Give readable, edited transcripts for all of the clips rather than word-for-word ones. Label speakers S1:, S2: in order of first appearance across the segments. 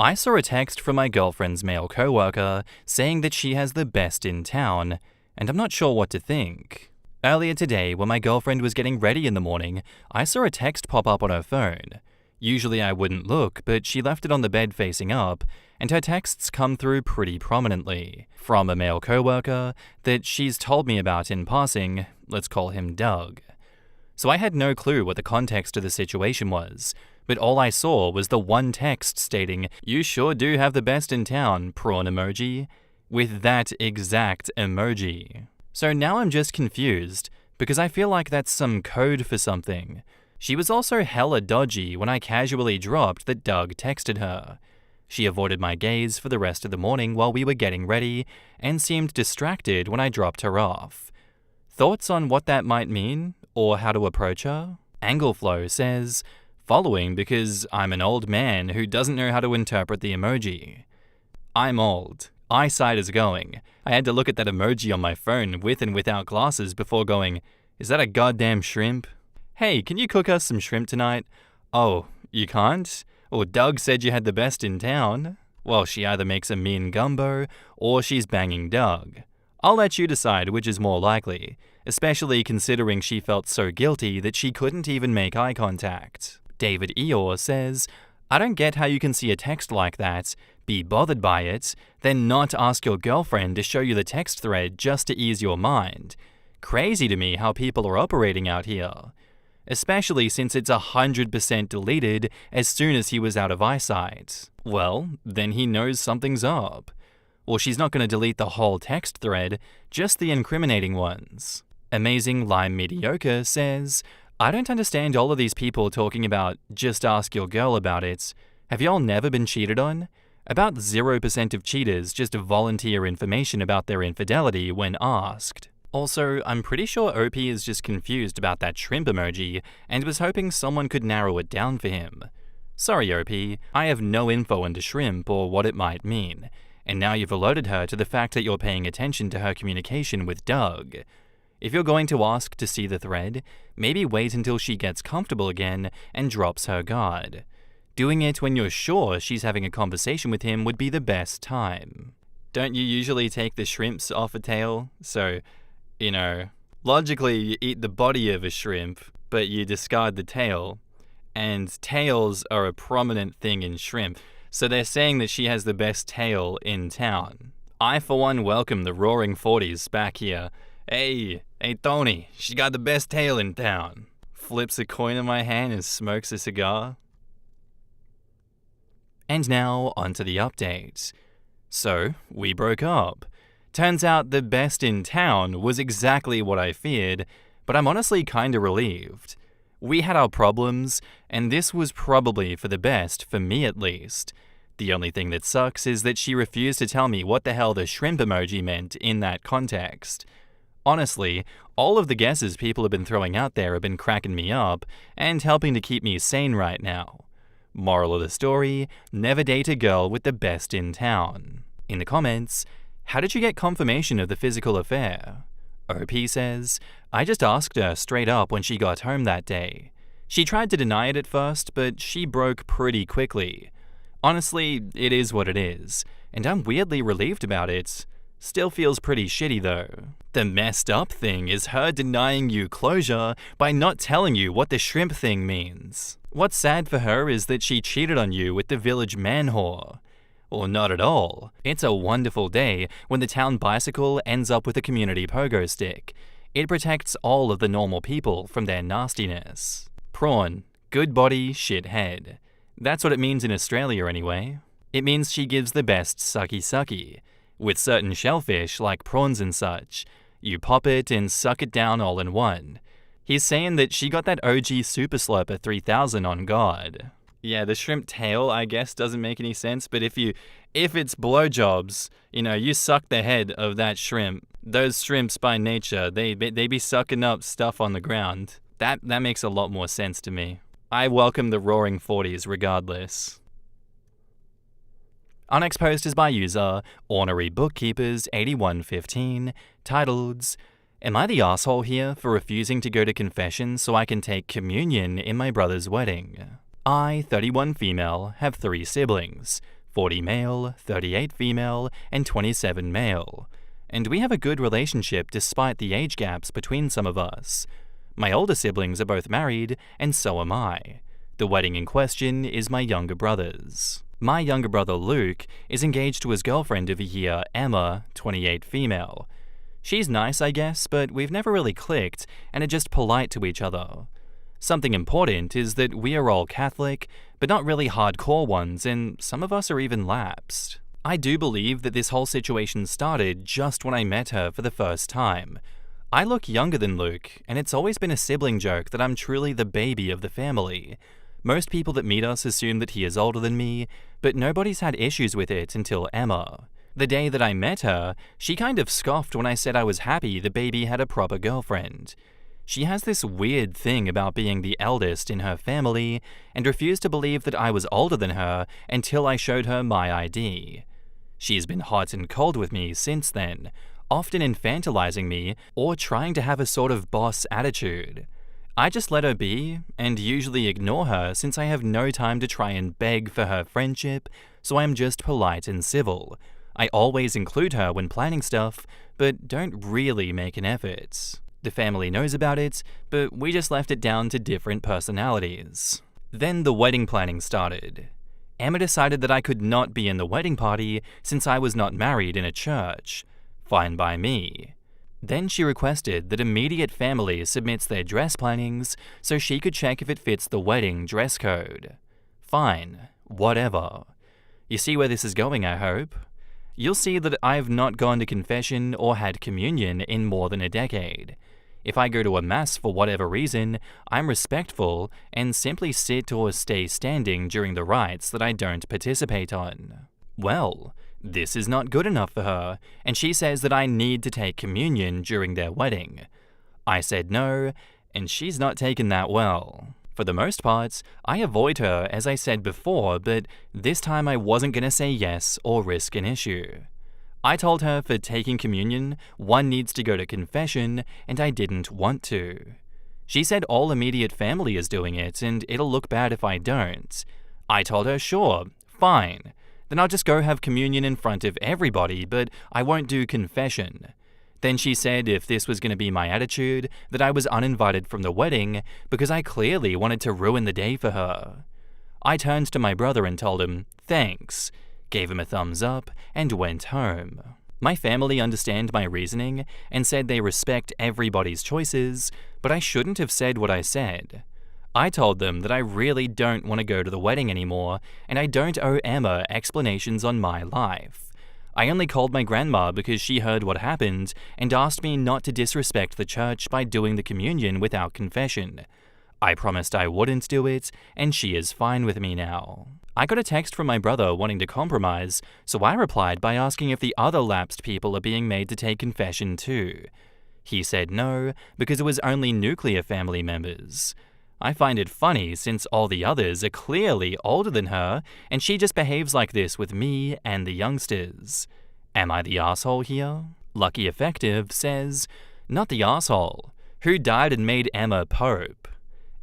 S1: I saw a text from my girlfriend's male coworker saying that she has the best in town, and I'm not sure what to think. Earlier today, when my girlfriend was getting ready in the morning, I saw a text pop up on her phone. Usually I wouldn't look, but she left it on the bed facing up, and her texts come through pretty prominently. From a male coworker that she's told me about in passing, let's call him Doug. So I had no clue what the context of the situation was, but all I saw was the one text stating, "You sure do have the best in town, prawn emoji," with that exact emoji. So now I'm just confused, because I feel like that's some code for something. She was also hella dodgy when I casually dropped that Doug texted her. She avoided my gaze for the rest of the morning while we were getting ready, and seemed distracted when I dropped her off. Thoughts on what that might mean, or how to approach her? Angleflow says, "Following because I'm an old man who doesn't know how to interpret the emoji." I'm old. Eyesight is going. I had to look at that emoji on my phone with and without glasses before going, "Is that a goddamn shrimp? Hey, can you cook us some shrimp tonight?" "Oh, you can't? Well, Doug said you had the best in town." Well, she either makes a mean gumbo, or she's banging Doug. I'll let you decide which is more likely, especially considering she felt so guilty that she couldn't even make eye contact. David Eeyore says, "I don't get how you can see a text like that, be bothered by it, then not ask your girlfriend to show you the text thread just to ease your mind. Crazy to me how people are operating out here. Especially since it's 100% deleted as soon as he was out of eyesight." Well, then he knows something's up. Well, she's not going to delete the whole text thread, just the incriminating ones. Amazing Lime Mediocre says, "I don't understand all of these people talking about just ask your girl about it. Have y'all never been cheated on? About 0% of cheaters just volunteer information about their infidelity when asked." Also, I'm pretty sure OP is just confused about that shrimp emoji and was hoping someone could narrow it down for him. Sorry OP, I have no info into shrimp or what it might mean, and now you've alerted her to the fact that you're paying attention to her communication with Doug. If you're going to ask to see the thread, maybe wait until she gets comfortable again and drops her guard. Doing it when you're sure she's having a conversation with him would be the best time. Don't you usually take the shrimps off a tail? So, logically you eat the body of a shrimp, but you discard the tail. And tails are a prominent thing in shrimp, so they're saying that she has the best tail in town. I for one welcome the Roaring 40s back here. Hey Tony, she got the best tail in town." Flips a coin in my hand and smokes a cigar. And now, onto the update. So, we broke up. Turns out the best in town was exactly what I feared, but I'm honestly kinda relieved. We had our problems, and this was probably for the best, for me at least. The only thing that sucks is that she refused to tell me what the hell the shrimp emoji meant in that context. Honestly, all of the guesses people have been throwing out there have been cracking me up and helping to keep me sane right now. Moral of the story, never date a girl with the best in town. In the comments, how did you get confirmation of the physical affair? OP says, "I just asked her straight up when she got home that day. She tried to deny it at first, but she broke pretty quickly. Honestly, it is what it is, and I'm weirdly relieved about it. Still feels pretty shitty though. The messed up thing is her denying you closure by not telling you what the shrimp thing means. What's sad for her is that she cheated on you with the village man whore. Or not at all. It's a wonderful day when the town bicycle ends up with a community pogo stick. It protects all of the normal people from their nastiness. Prawn, good body, shit head. That's what it means in Australia anyway. It means she gives the best sucky. With certain shellfish, like prawns and such, you pop it and suck it down all in one. He's saying that she got that OG Super Slurper 3000 on God. Yeah, the shrimp tail, I guess, doesn't make any sense, but if it's blowjobs, you suck the head of that shrimp. Those shrimps by nature, they be sucking up stuff on the ground. That makes a lot more sense to me. I welcome the Roaring 40s regardless. Our next post is by user Ornery Bookkeepers 8115, titled, "Am I the asshole here for refusing to go to confession so I can take communion in my brother's wedding? I, 31 female, have 3 siblings, 40 male, 38 female, and 27 male. And we have a good relationship despite the age gaps between some of us. My older siblings are both married, and so am I. The wedding in question is my younger brother's. My younger brother Luke is engaged to his girlfriend of a year, Emma, 28 female. She's nice, I guess, but we've never really clicked and are just polite to each other. Something important is that we are all Catholic, but not really hardcore ones, and some of us are even lapsed. I do believe that this whole situation started just when I met her for the first time. I look younger than Luke, and it's always been a sibling joke that I'm truly the baby of the family. Most people that meet us assume that he is older than me, but nobody's had issues with it until Emma. The day that I met her, she kind of scoffed when I said I was happy the baby had a proper girlfriend. She has this weird thing about being the eldest in her family and refused to believe that I was older than her until I showed her my ID. She's been hot and cold with me since then, often infantilizing me or trying to have a sort of boss attitude. I just let her be and usually ignore her since I have no time to try and beg for her friendship, so I am just polite and civil. I always include her when planning stuff, but don't really make an effort. The family knows about it, but we just left it down to different personalities. Then the wedding planning started. Emma decided that I could not be in the wedding party since I was not married in a church. Fine by me. Then she requested that immediate family submits their dress plannings so she could check if it fits the wedding dress code. Fine, whatever. You see where this is going, I hope? You'll see that I've not gone to confession or had communion in more than a decade. If I go to a mass for whatever reason, I'm respectful and simply sit or stay standing during the rites that I don't participate on. Well, this is not good enough for her, and she says that I need to take communion during their wedding. I said no, and she's not taken that well. For the most part, I avoid her as I said before, but this time I wasn't gonna say yes or risk an issue. I told her for taking communion, one needs to go to confession, and I didn't want to. She said all immediate family is doing it, and it'll look bad if I don't. I told her, sure, fine. Then I'll just go have communion in front of everybody, but I won't do confession. Then she said if this was going to be my attitude, that I was uninvited from the wedding because I clearly wanted to ruin the day for her. I turned to my brother and told him, thanks, gave him a thumbs up, and went home. My family understand my reasoning and said they respect everybody's choices, but I shouldn't have said what I said. I told them that I really don't want to go to the wedding anymore, and I don't owe Emma explanations on my life. I only called my grandma because she heard what happened and asked me not to disrespect the church by doing the communion without confession. I promised I wouldn't do it, and she is fine with me now. I got a text from my brother wanting to compromise, so I replied by asking if the other lapsed people are being made to take confession too. He said no, because it was only nuclear family members. I find it funny since all the others are clearly older than her, and she just behaves like this with me and the youngsters. Am I the asshole here? Lucky Effective says, not the asshole. Who died and made Emma Pope?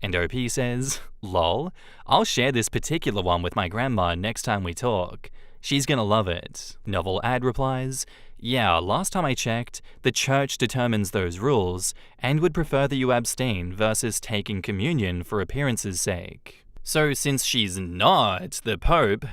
S1: And OP says, lol, I'll share this particular one with my grandma next time we talk. She's gonna love it. Novel Ad replies, yeah, last time I checked, the church determines those rules and would prefer that you abstain versus taking communion for appearance's sake. So since she's not the Pope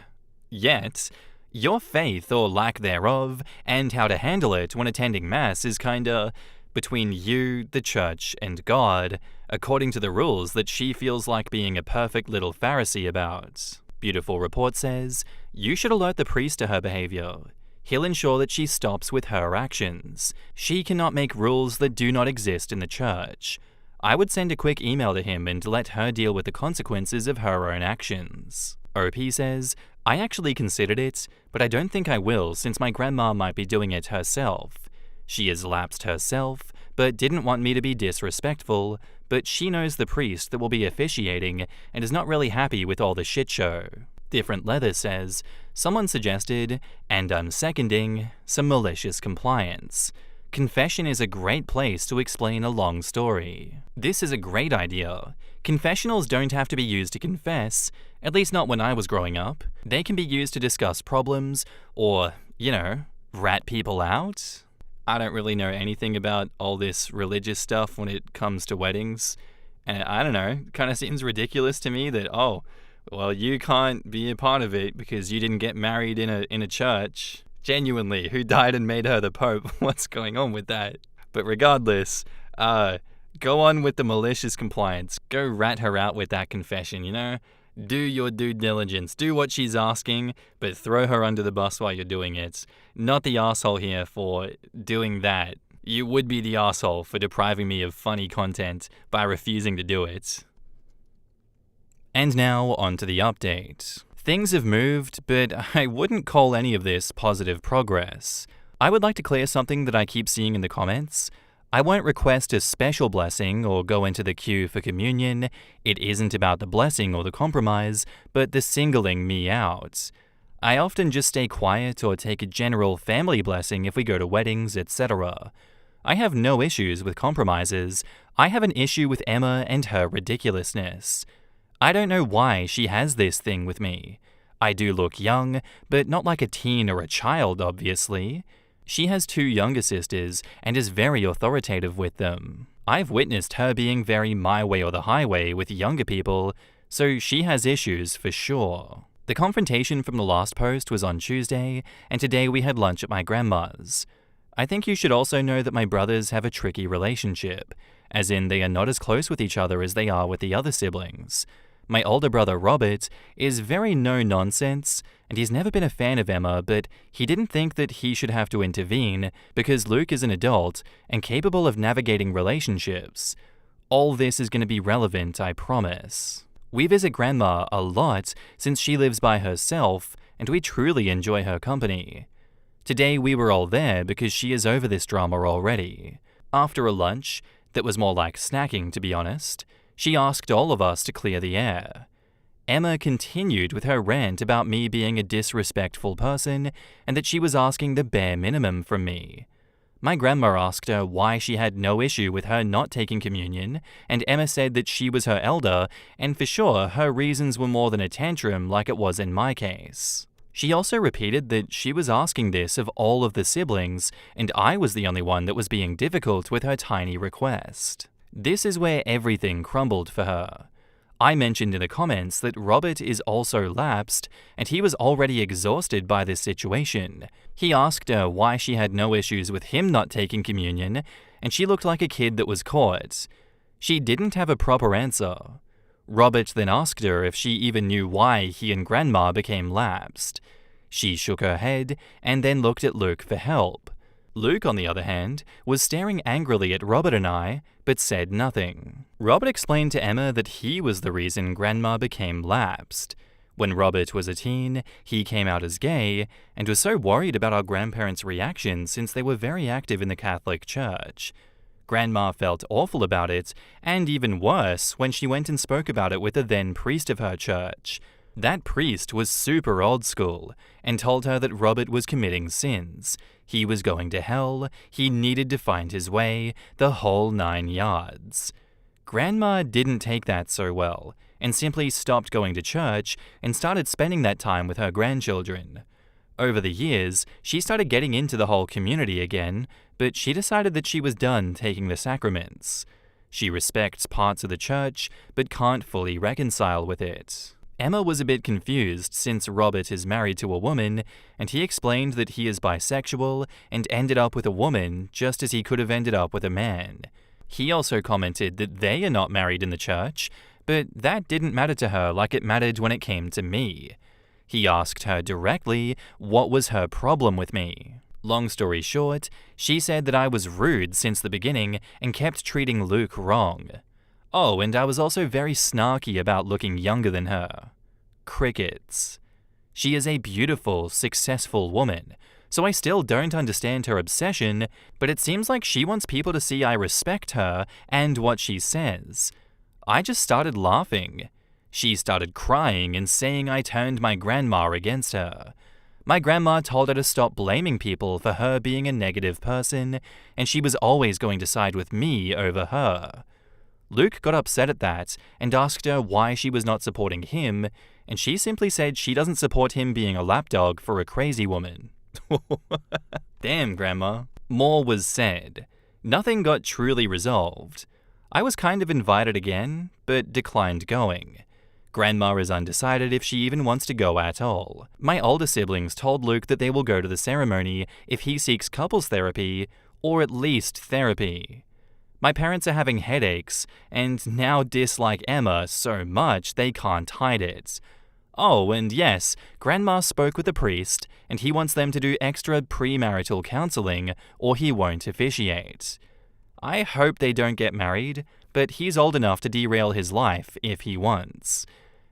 S1: yet, your faith or lack thereof and how to handle it when attending Mass is kinda between you, the church, and God, according to the rules that she feels like being a perfect little Pharisee about. Beautiful Report says, you should alert the priest to her behavior. He'll ensure that she stops with her actions. She cannot make rules that do not exist in the church. I would send a quick email to him and let her deal with the consequences of her own actions. OP says, I actually considered it, but I don't think I will since my grandma might be doing it herself. She has lapsed herself, but didn't want me to be disrespectful, but she knows the priest that will be officiating and is not really happy with all the shit show. Different Leather says, someone suggested, and I'm seconding, some malicious compliance. Confession is a great place to explain a long story. This is a great idea. Confessionals don't have to be used to confess, at least not when I was growing up. They can be used to discuss problems or, rat people out. I don't really know anything about all this religious stuff when it comes to weddings. And I don't know, it kind of seems ridiculous to me that, you can't be a part of it because you didn't get married in a church. Genuinely, who died and made her the Pope? What's going on with that? But regardless, go on with the malicious compliance. Go rat her out with that confession, Do your due diligence. Do what she's asking, but throw her under the bus while you're doing it. Not the asshole here for doing that. You would be the asshole for depriving me of funny content by refusing to do it. And now, on to the update. Things have moved, but I wouldn't call any of this positive progress. I would like to clear something that I keep seeing in the comments. I won't request a special blessing or go into the queue for communion. It isn't about the blessing or the compromise, but the singling me out. I often just stay quiet or take a general family blessing if we go to weddings, etc. I have no issues with compromises. I have an issue with Emma and her ridiculousness. I don't know why she has this thing with me. I do look young, but not like a teen or a child, obviously. She has 2 younger sisters and is very authoritative with them. I've witnessed her being very my way or the highway with younger people, so she has issues for sure. The confrontation from the last post was on Tuesday, and today we had lunch at my grandma's. I think you should also know that my brothers have a tricky relationship, as in they are not as close with each other as they are with the other siblings. My older brother Robert is very no-nonsense, and he's never been a fan of Emma, but he didn't think that he should have to intervene because Luke is an adult and capable of navigating relationships. All this is going to be relevant, I promise. We visit Grandma a lot since she lives by herself, and we truly enjoy her company. Today we were all there because she is over this drama already. After a lunch, that was more like snacking to be honest, she asked all of us to clear the air. Emma continued with her rant about me being a disrespectful person and that she was asking the bare minimum from me. My grandma asked her why she had no issue with her not taking communion, and Emma said that she was her elder, and for sure her reasons were more than a tantrum like it was in my case. She also repeated that she was asking this of all of the siblings, and I was the only one that was being difficult with her tiny request. This is where everything crumbled for her. I mentioned in the comments that Robert is also lapsed, and he was already exhausted by this situation. He asked her why she had no issues with him not taking communion, and she looked like a kid that was caught. She didn't have a proper answer. Robert then asked her if she even knew why he and Grandma became lapsed. She shook her head and then looked at Luke for help. Luke, on the other hand, was staring angrily at Robert and I, but said nothing. Robert explained to Emma that he was the reason Grandma became lapsed. When Robert was a teen, he came out as gay, and was so worried about our grandparents' reaction since they were very active in the Catholic Church. Grandma felt awful about it, and even worse when she went and spoke about it with the then priest of her church. That priest was super old school, and told her that Robert was committing sins. He was going to hell, he needed to find his way, the whole 9 yards. Grandma didn't take that so well, and simply stopped going to church and started spending that time with her grandchildren. Over the years, she started getting into the whole community again, but she decided that she was done taking the sacraments. She respects parts of the church, but can't fully reconcile with it. Emma was a bit confused since Robert is married to a woman, and he explained that he is bisexual and ended up with a woman just as he could have ended up with a man. He also commented that they are not married in the church, but that didn't matter to her like it mattered when it came to me. He asked her directly what was her problem with me. Long story short, she said that I was rude since the beginning and kept treating Luke wrong. Oh, and I was also very snarky about looking younger than her. Crickets. She is a beautiful, successful woman, so I still don't understand her obsession, but it seems like she wants people to see I respect her and what she says. I just started laughing. She started crying and saying I turned my grandma against her. My grandma told her to stop blaming people for her being a negative person, and she was always going to side with me over her. Luke got upset at that and asked her why she was not supporting him, and she simply said she doesn't support him being a lapdog for a crazy woman. Damn, Grandma. More was said. Nothing got truly resolved. I was kind of invited again, but declined going. Grandma is undecided if she even wants to go at all. My older siblings told Luke that they will go to the ceremony if he seeks couples therapy, or at least therapy. My parents are having headaches, and now dislike Emma so much they can't hide it. Oh, and yes, Grandma spoke with a priest, and he wants them to do extra premarital counseling, or he won't officiate. I hope they don't get married, but he's old enough to derail his life if he wants.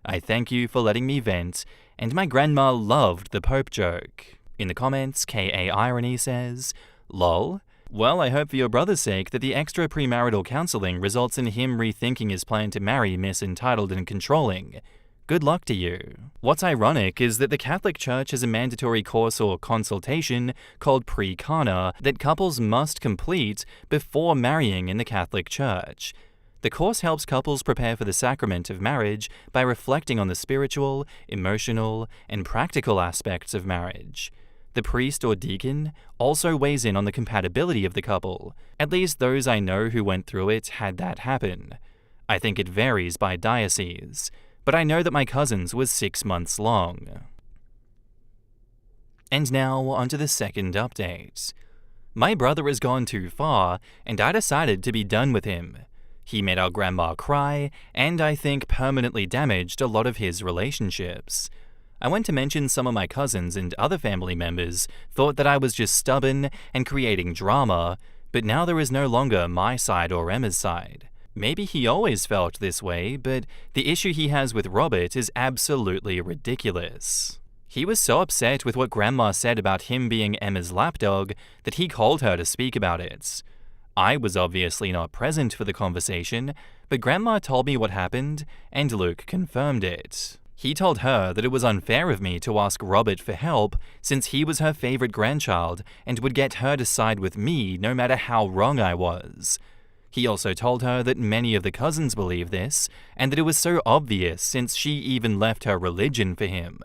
S1: I thank you for letting me vent, and my grandma loved the Pope joke. In the comments, K.A. Irony says, "Lol. Well, I hope for your brother's sake that the extra premarital counseling results in him rethinking his plan to marry Miss Entitled and Controlling. Good luck to you." What's ironic is that the Catholic Church has a mandatory course or consultation called pre-Cana that couples must complete before marrying in the Catholic Church. The course helps couples prepare for the sacrament of marriage by reflecting on the spiritual, emotional, and practical aspects of marriage. The priest or deacon also weighs in on the compatibility of the couple. At least those I know who went through it had that happen. I think it varies by diocese, but I know that my cousin's was 6 months long. And now, onto the second update. My brother has gone too far, and I decided to be done with him. He made our grandma cry, and I think permanently damaged a lot of his relationships. I went to mention some of my cousins and other family members thought that I was just stubborn and creating drama, but now there is no longer my side or Emma's side. Maybe he always felt this way, but the issue he has with Robert is absolutely ridiculous. He was so upset with what Grandma said about him being Emma's lapdog that he called her to speak about it. I was obviously not present for the conversation, but Grandma told me what happened, and Luke confirmed it. He told her that it was unfair of me to ask Robert for help since he was her favorite grandchild and would get her to side with me no matter how wrong I was. He also told her that many of the cousins believe this, and that it was so obvious since she even left her religion for him.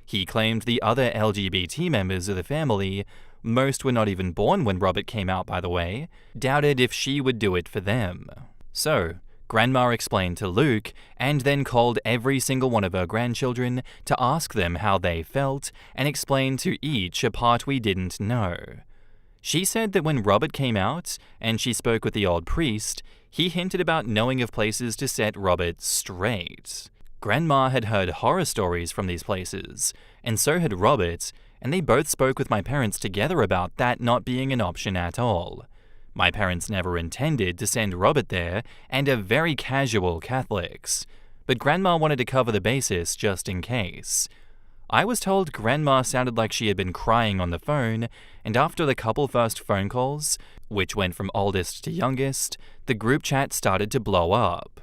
S1: He claimed the other LGBT members of the family, most were not even born when Robert came out by the way, doubted if she would do it for them. So, Grandma explained to Luke, and then called every single one of her grandchildren to ask them how they felt, and explained to each a part we didn't know. She said that when Robert came out, and she spoke with the old priest, he hinted about knowing of places to set Robert straight. Grandma had heard horror stories from these places, and so had Robert, and they both spoke with my parents together about that not being an option at all. My parents never intended to send Robert there, and are very casual Catholics, but Grandma wanted to cover the basis just in case. I was told Grandma sounded like she had been crying on the phone, and after the couple first phone calls, which went from oldest to youngest, the group chat started to blow up.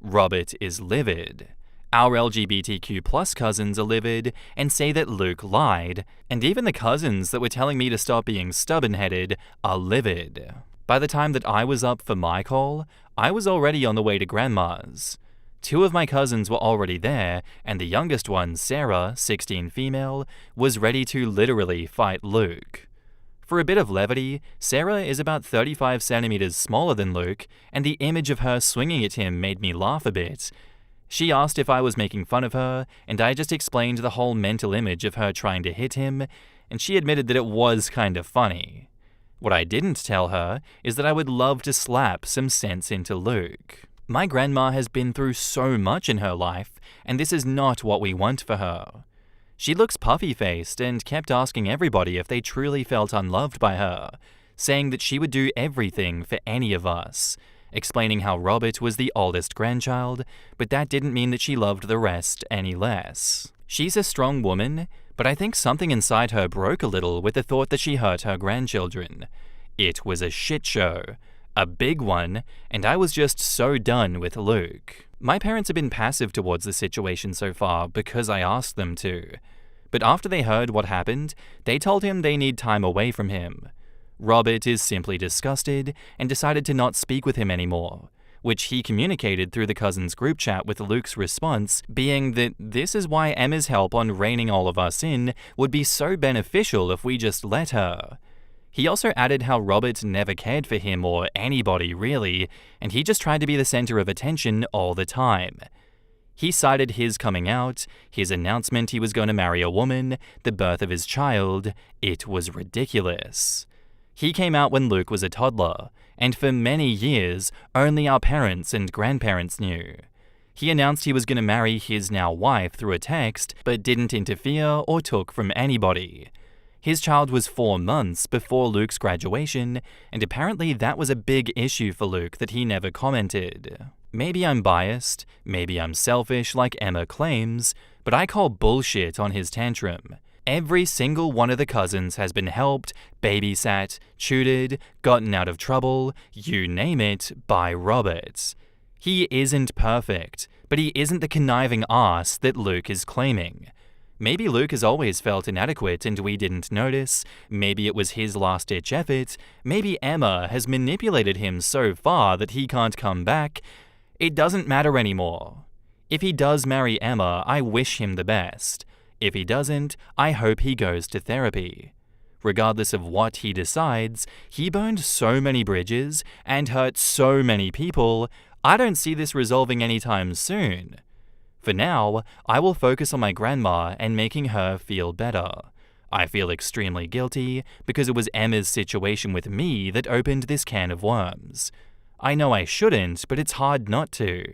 S1: Robert is livid. Our LGBTQ+ cousins are livid and say that Luke lied, and even the cousins that were telling me to stop being stubborn-headed are livid. By the time that I was up for my call, I was already on the way to Grandma's. 2 of my cousins were already there, and the youngest one, Sarah, 16 female, was ready to literally fight Luke. For a bit of levity, Sarah is about 35 centimeters smaller than Luke, and the image of her swinging at him made me laugh a bit. She asked if I was making fun of her, and I just explained the whole mental image of her trying to hit him, and she admitted that it was kind of funny. What I didn't tell her is that I would love to slap some sense into Luke. My grandma has been through so much in her life, and this is not what we want for her. She looks puffy-faced and kept asking everybody if they truly felt unloved by her, saying that she would do everything for any of us, explaining how Robert was the oldest grandchild, but that didn't mean that she loved the rest any less. She's a strong woman, but I think something inside her broke a little with the thought that she hurt her grandchildren. It was a shit show. A big one, and I was just so done with Luke. My parents have been passive towards the situation so far because I asked them to. But after they heard what happened, they told him they need time away from him. Robert is simply disgusted and decided to not speak with him anymore, which he communicated through the cousins' group chat, with Luke's response being that this is why Emma's help on reining all of us in would be so beneficial if we just let her. He also added how Robert never cared for him or anybody really, and he just tried to be the center of attention all the time. He cited his coming out, his announcement he was going to marry a woman, the birth of his child. It was ridiculous. He came out when Luke was a toddler, and for many years, only our parents and grandparents knew. He announced he was going to marry his now wife through a text, but didn't interfere or took from anybody. His child was 4 months before Luke's graduation, and apparently that was a big issue for Luke that he never commented. Maybe I'm biased, maybe I'm selfish like Emma claims, but I call bullshit on his tantrum. Every single one of the cousins has been helped, babysat, tutored, gotten out of trouble, you name it, by Robert. He isn't perfect, but he isn't the conniving ass that Luke is claiming. Maybe Luke has always felt inadequate and we didn't notice, maybe it was his last-ditch effort, maybe Emma has manipulated him so far that he can't come back. It doesn't matter anymore. If he does marry Emma, I wish him the best. If he doesn't, I hope he goes to therapy. Regardless of what he decides, he burned so many bridges and hurt so many people, I don't see this resolving anytime soon. For now, I will focus on my grandma and making her feel better. I feel extremely guilty because it was Emma's situation with me that opened this can of worms. I know I shouldn't, but it's hard not to.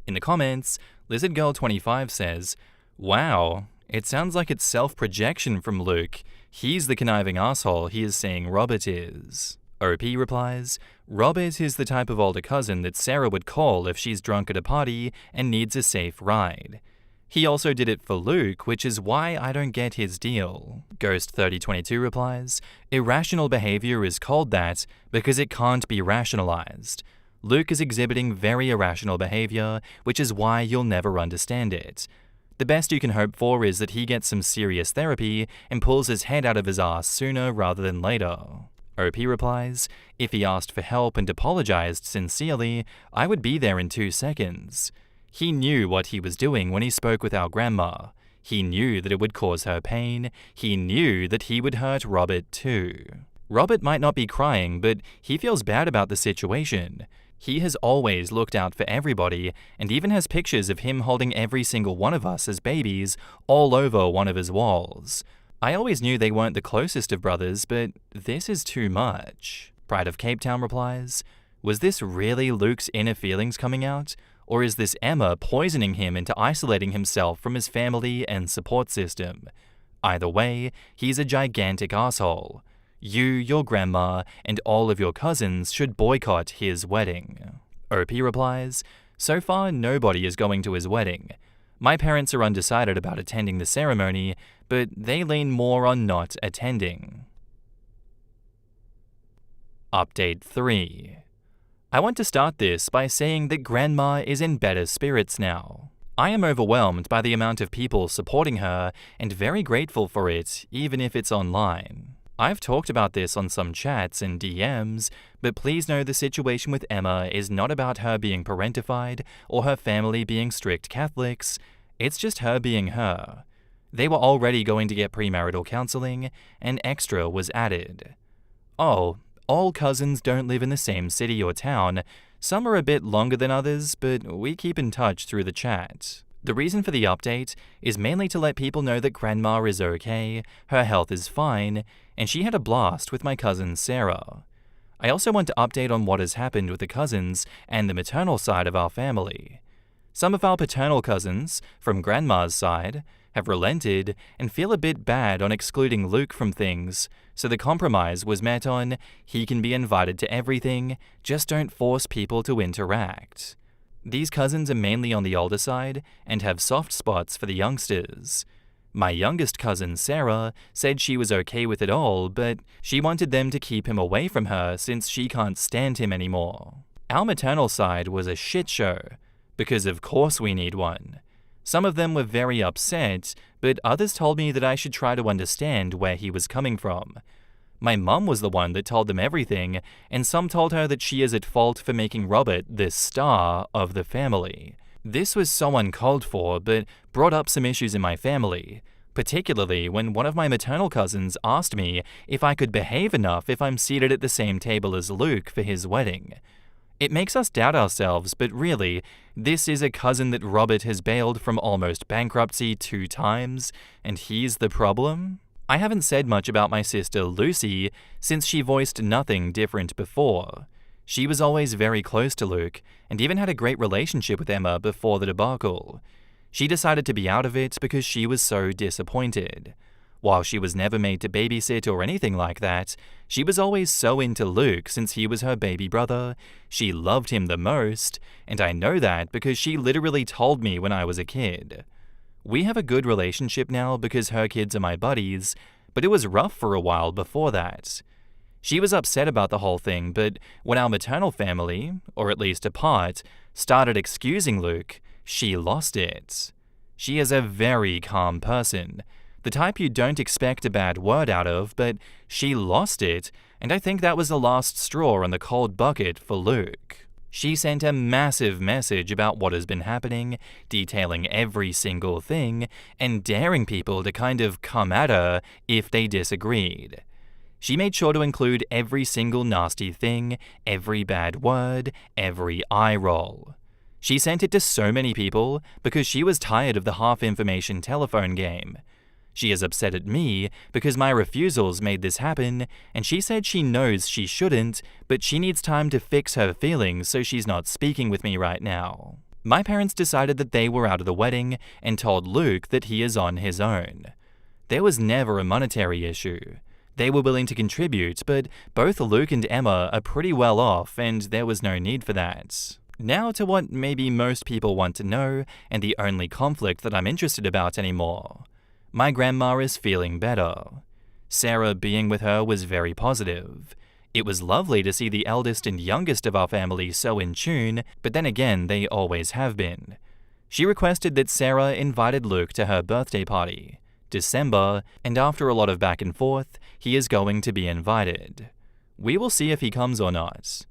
S1: In the comments, LizardGirl25 says, "Wow, it sounds like it's self-projection from Luke. He's the conniving asshole he is saying Robert is." OP replies, "Robert is the type of older cousin that Sarah would call if she's drunk at a party and needs a safe ride. He also did it for Luke, which is why I don't get his deal." Ghost3022 replies, "Irrational behavior is called that because it can't be rationalized. Luke is exhibiting very irrational behavior, which is why you'll never understand it. The best you can hope for is that he gets some serious therapy and pulls his head out of his ass sooner rather than later." OP replies, "If he asked for help and apologized sincerely, I would be there in 2 seconds. He knew what he was doing when he spoke with our grandma. He knew that it would cause her pain. He knew that he would hurt Robert too. Robert might not be crying, but he feels bad about the situation. He has always looked out for everybody and even has pictures of him holding every single one of us as babies all over one of his walls. I always knew they weren't the closest of brothers, but this is too much." Pride of Cape Town replies, "Was this really Luke's inner feelings coming out? Or is this Emma poisoning him into isolating himself from his family and support system? Either way, he's a gigantic asshole. You, your grandma, and all of your cousins should boycott his wedding." OP replies, "So far, nobody is going to his wedding. My parents are undecided about attending the ceremony, but they lean more on not attending." Update 3. I want to start this by saying that Grandma is in better spirits now. I am overwhelmed by the amount of people supporting her and very grateful for it, even if it's online. I've talked about this on some chats and DMs, but please know the situation with Emma is not about her being parentified or her family being strict Catholics. It's just her being her. They were already going to get premarital counseling, and extra was added. Oh, all cousins don't live in the same city or town. Some are a bit longer than others, but we keep in touch through the chat. The reason for the update is mainly to let people know that Grandma is okay, her health is fine, and she had a blast with my cousin Sarah. I also want to update on what has happened with the cousins and the maternal side of our family. Some of our paternal cousins, from Grandma's side, have relented and feel a bit bad on excluding Luke from things, so the compromise was met on, he can be invited to everything, just don't force people to interact. These cousins are mainly on the older side and have soft spots for the youngsters. My youngest cousin, Sarah, said she was okay with it all, but she wanted them to keep him away from her since she can't stand him anymore. Our maternal side was a shit show, because of course we need one. Some of them were very upset, but others told me that I should try to understand where he was coming from. My mum was the one that told them everything, and some told her that she is at fault for making Robert the star of the family. This was so uncalled for, but brought up some issues in my family, particularly when one of my maternal cousins asked me if I could behave enough if I'm seated at the same table as Luke for his wedding. It makes us doubt ourselves, but really, this is a cousin that Robert has bailed from almost bankruptcy 2 times, and he's the problem? I haven't said much about my sister Lucy since she voiced nothing different before. She was always very close to Luke, and even had a great relationship with Emma before the debacle. She decided to be out of it because she was so disappointed. While she was never made to babysit or anything like that, she was always so into Luke since he was her baby brother. She loved him the most, and I know that because she literally told me when I was a kid. We have a good relationship now because her kids are my buddies, but it was rough for a while before that. She was upset about the whole thing, but when our maternal family, or at least a part, started excusing Luke, she lost it. She is a very calm person, the type you don't expect a bad word out of, but she lost it, and I think that was the last straw on the cold bucket for Luke. She sent a massive message about what has been happening, detailing every single thing, and daring people to kind of come at her if they disagreed. She made sure to include every single nasty thing, every bad word, every eye roll. She sent it to so many people because she was tired of the half-information telephone game. She is upset at me because my refusals made this happen, and she said she knows she shouldn't, but she needs time to fix her feelings so she's not speaking with me right now. My parents decided that they were out of the wedding and told Luke that he is on his own. There was never a monetary issue. They were willing to contribute, but both Luke and Emma are pretty well off, and there was no need for that. Now to what maybe most people want to know, and the only conflict that I'm interested about anymore. My grandma is feeling better. Sarah being with her was very positive. It was lovely to see the eldest and youngest of our family so in tune, but then again, they always have been. She requested that Sarah invited Luke to her birthday party, December, and after a lot of back and forth, he is going to be invited. We will see if he comes or not.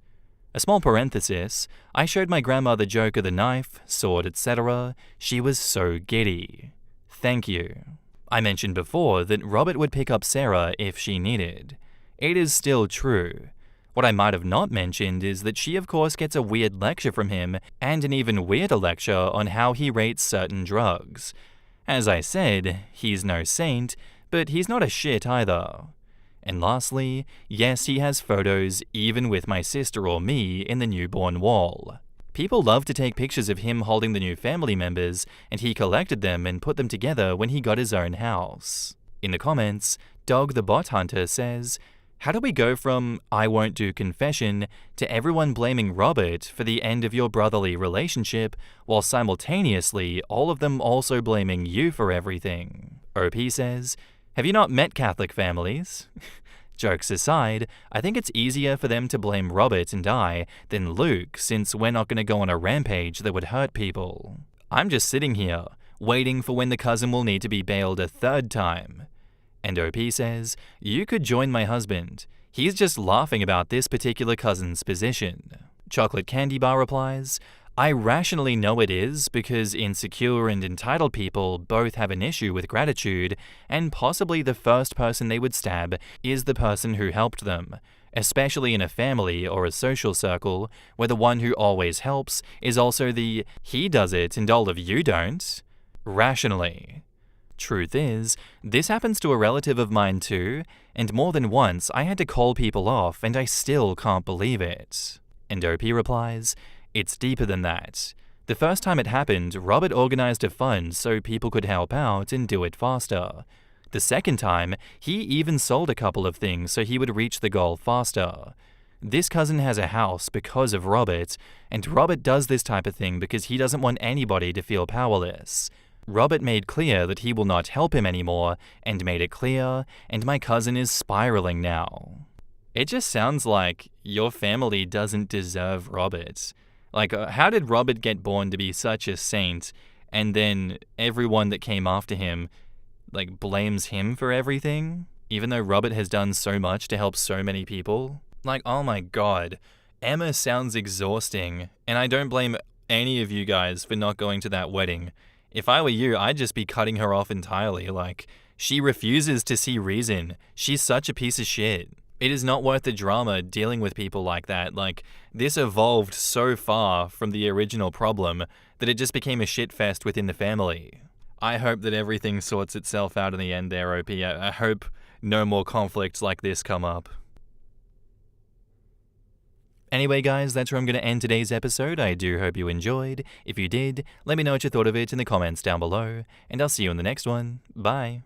S1: A small parenthesis, I showed my grandma the joke of the knife, sword, etc. She was so giddy. Thank you. I mentioned before that Robert would pick up Sarah if she needed. It is still true. What I might have not mentioned is that she of course gets a weird lecture from him, and an even weirder lecture on how he rates certain drugs. As I said, he's no saint, but he's not a shit either. And lastly, yes, he has photos even with my sister or me in the newborn wall. People love to take pictures of him holding the new family members, and he collected them and put them together when he got his own house. In the comments, Dog the Bot Hunter says, "How do we go from I won't do confession to everyone blaming Robert for the end of your brotherly relationship, while simultaneously all of them also blaming you for everything?" OP says, "Have you not met Catholic families?" Jokes aside, I think it's easier for them to blame Robert and I than Luke, since we're not going to go on a rampage that would hurt people. I'm just sitting here, waiting for when the cousin will need to be bailed a 3rd time. And OP says, "You could join my husband. He's just laughing about this particular cousin's position." Chocolate Candy Bar replies, "I rationally know it is because insecure and entitled people both have an issue with gratitude, and possibly the first person they would stab is the person who helped them, especially in a family or a social circle where the one who always helps is also the he does it and all of you don't. Rationally. Truth is, this happens to a relative of mine too, and more than once I had to call people off and I still can't believe it." And OP replies, "It's deeper than that. The first time it happened, Robert organized a fund so people could help out and do it faster. The second time, he even sold a couple of things so he would reach the goal faster. This cousin has a house because of Robert, and Robert does this type of thing because he doesn't want anybody to feel powerless. Robert made clear that he will not help him anymore, and made it clear, and my cousin is spiraling now." It just sounds like your family doesn't deserve Robert. Like, how did Robert get born to be such a saint, and then everyone that came after him, like, blames him for everything, even though Robert has done so much to help so many people. Like, oh my god. Emma sounds exhausting, and I don't blame any of you guys for not going to that wedding. If I were you, I'd just be cutting her off entirely. Like, she refuses to see reason. She's such a piece of shit. It is not worth the drama dealing with people like that. Like, this evolved so far from the original problem that it just became a shitfest within the family. I hope that everything sorts itself out in the end there, OP. I hope no more conflicts like this come up. Anyway, guys, that's where I'm going to end today's episode. I do hope you enjoyed. If you did, let me know what you thought of it in the comments down below, and I'll see you in the next one. Bye.